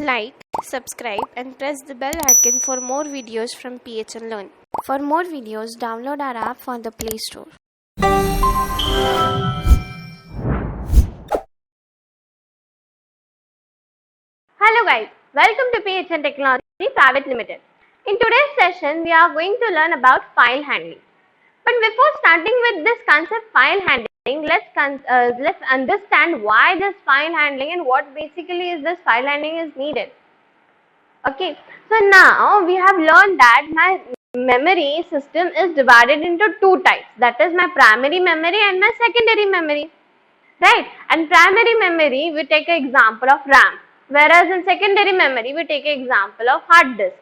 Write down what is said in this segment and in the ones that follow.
Like, subscribe and press the bell icon for more videos from PHN Learn. For more videos, download our app from the Play Store. Hello guys, welcome to PHN Technology Private Limited. In today's session, we are going to learn about file handling. But before starting with this concept file handling, let's understand why this file handling and what basically is this file handling is needed. Okay, so now we have learned that my memory system is divided into two types, that is my primary memory and my secondary memory, right? And primary memory we take an example of RAM, whereas in secondary memory we take an example of hard disk.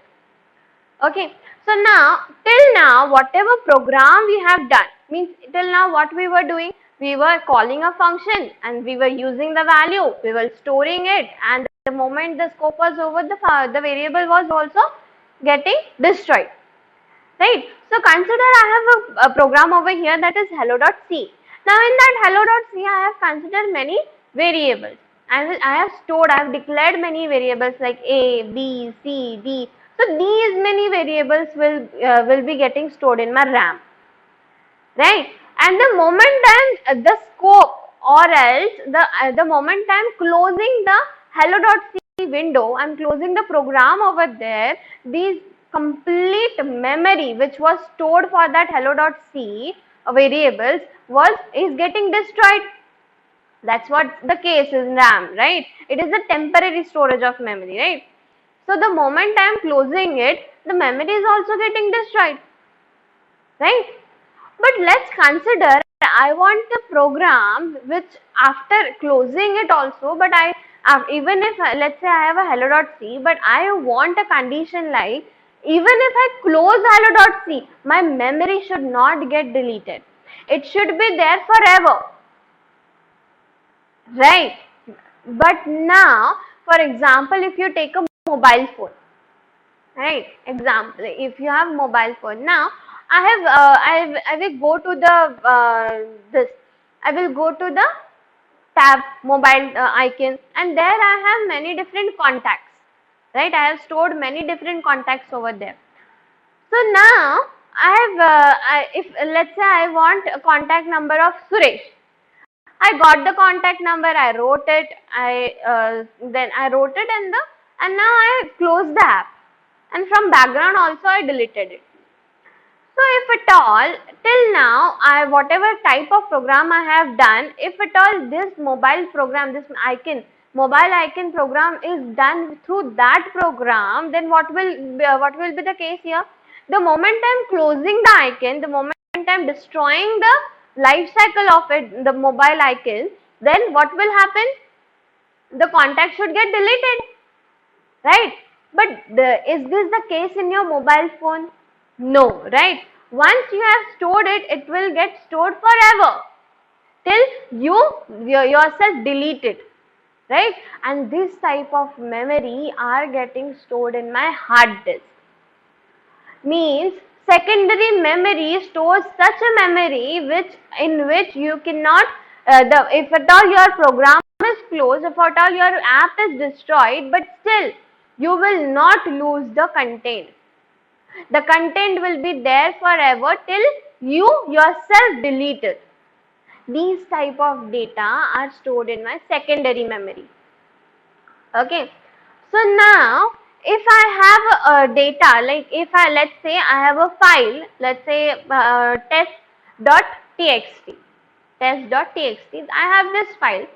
Okay, so now till now whatever program we have done, means till now what we were doing, we were calling a function and we were using the value, we were storing it, and the moment the scope was over, the variable was also getting destroyed, right? So consider I have a program over here that is hello.c. Now in that hello.c I have considered many variables and I have declared many variables like a, b, c, d. So these many variables will be getting stored in my RAM, right? And the moment the scope or else the moment I am closing the hello.c window, I am closing the program over there, these complete memory which was stored for that hello.c variables is getting destroyed. That's what the case is in RAM, right? It is a temporary storage of memory, right? So the moment I am closing it, the memory is also getting destroyed, right? But let's consider I want a program which after closing it also, but even if let's say I have a hello.c, but I want a condition like even if I close hello.c, my memory should not get deleted. It should be there forever, right? But now, for example, if you take a mobile phone, right? Example, if you have mobile phone, now I will go to the I will go to the tab mobile icon, and there I have many different contacts, right? I have stored many different contacts over there. So now if let's say I want a contact number of Suresh, I got the contact number, I wrote it, then I wrote it, and now I closed the app, and from background also I deleted it. So if at all till now whatever type of program I have done, if at all this mobile program, this mobile icon program is done through that program, then what will be the case here? The moment I am closing the icon, the moment I am destroying the life cycle of it, the mobile icon, then what will happen? The contact should get deleted, right? But is this the case in your mobile phone? No, right? Once you have stored it, it will get stored forever till you yourself delete it, right? And this type of memory are getting stored in my hard disk. Means secondary memory stores such a memory in which you cannot if at all your program is closed, if at all your app is destroyed, but still you will not lose the content. The content will be there forever till you yourself delete it. These type of data are stored in my secondary memory. Okay. So now if I have data, like if let's say I have a file, let's say test.txt, I have this file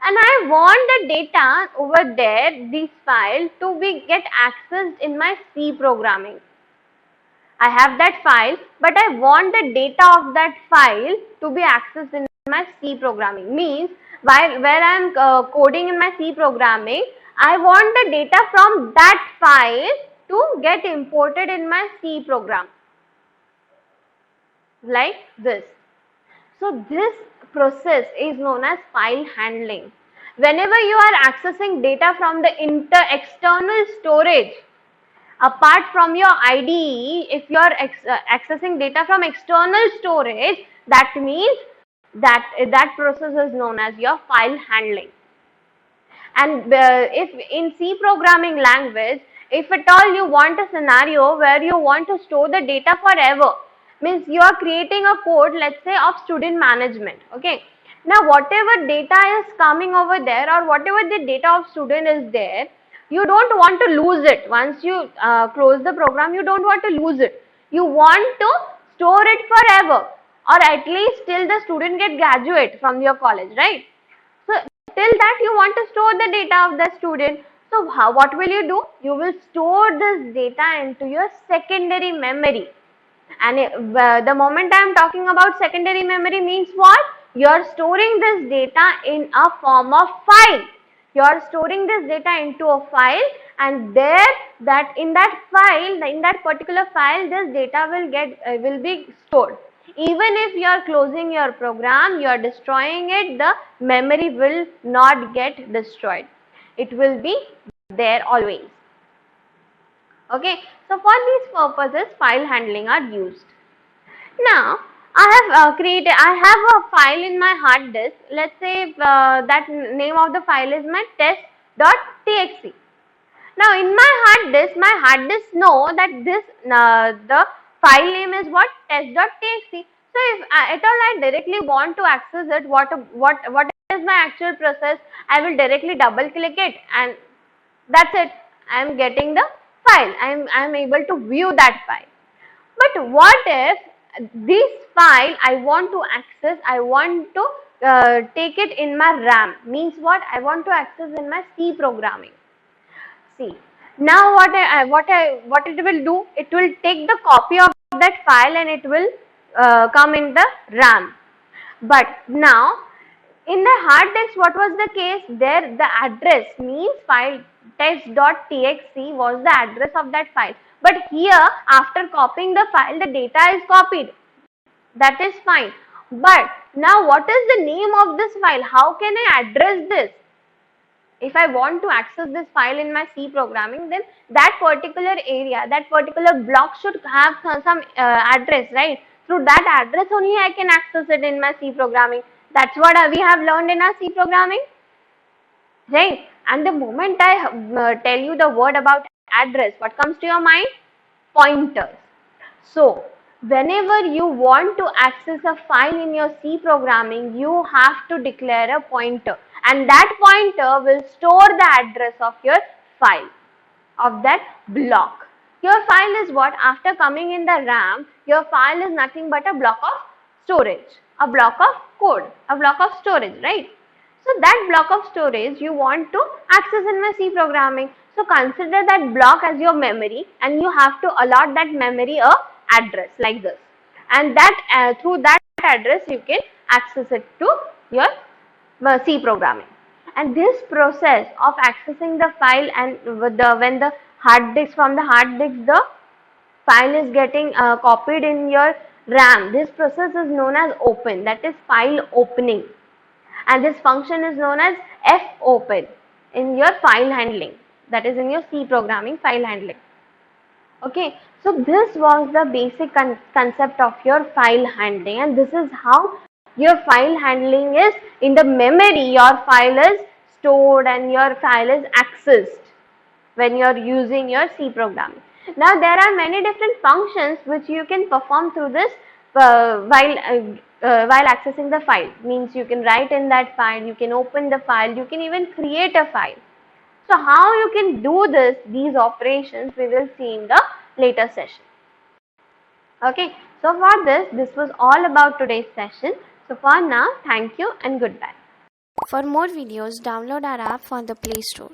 and I want the data over there, this file to get accessed in my C programming. I have that file, but I want the data of that file to be accessed in my C programming. Means where I am coding in my C programming, I want the data from that file to get imported in my C program, like this. So this process is known as file handling. Whenever you are accessing data from the external storage, apart from your IDE, if you are accessing data from external storage, that means that process is known as your file handling. And if in C programming language, if at all you want a scenario where you want to store the data forever, means you are creating a code, let's say, of student management. Okay, now whatever data is coming over there, or whatever the data of student is there, you don't want to lose it. Once you close the program, you don't want to lose it. You want to store it forever, or at least till the student get graduate from your college, right? So till that you want to store the data of the student. So what will you do? You will store this data into your secondary memory. And the moment I am talking about secondary memory means what? You are storing this data in a form of file. You are storing this data into a file, and there in that particular file, this data will be stored. Even if you are closing your program, you are destroying it, the memory will not get destroyed. It will be there always. Okay, so for these purposes, file handling are used. Now, I have a file in my hard disk. Let's say that name of the file is my test.txt. Now, in my hard disk know that the file name is what? Test.txt. So, if at all I directly want to access it, what is my actual process? I will directly double click it, and that's it. I am getting the file. I am able to view that file. But what if this file I want to access, I want to take it in my RAM, means what? I want to access in my C programming. See, now what it will do? It will take the copy of that file and it will come in the RAM. But now in the hard disk, what was the case? There the address means file test.txt was the address of that file. But here, after copying the file, the data is copied. That is fine. But now what is the name of this file? How can I address this? If I want to access this file in my C programming, then that particular area, that particular block should have some address, right? Through that address only I can access it in my C programming. That's what we have learned in our C programming, right? And the moment I tell you the word about address, what comes to your mind? Pointers. So, whenever you want to access a file in your C programming, you have to declare a pointer, and that pointer will store the address of your file, of that block. Your file is what? After coming in the RAM, your file is nothing but a block of storage, a block of code, a block of storage, right? So that block of storage you want to access in my C programming. So consider that block as your memory, and you have to allot that memory a address like this, and that through that address you can access it to your C programming. And this process of accessing the file, and when the hard disk, from the hard disk the file is getting copied in your RAM, this process is known as open, that is file opening, and this function is known as fopen in your file handling, that is in your C programming file handling. Okay, so this was the basic concept of your file handling, and this is how your file handling is. In the memory, your file is stored and your file is accessed when you are using your C programming. Now there are many different functions which you can perform through this while accessing the file. Means you can write in that file, you can open the file, you can even create a file. So how you can do these operations, we will see in the later session. Okay, so for this was all about today's session. So for now, thank you and goodbye. For more videos, download our app from the Play Store.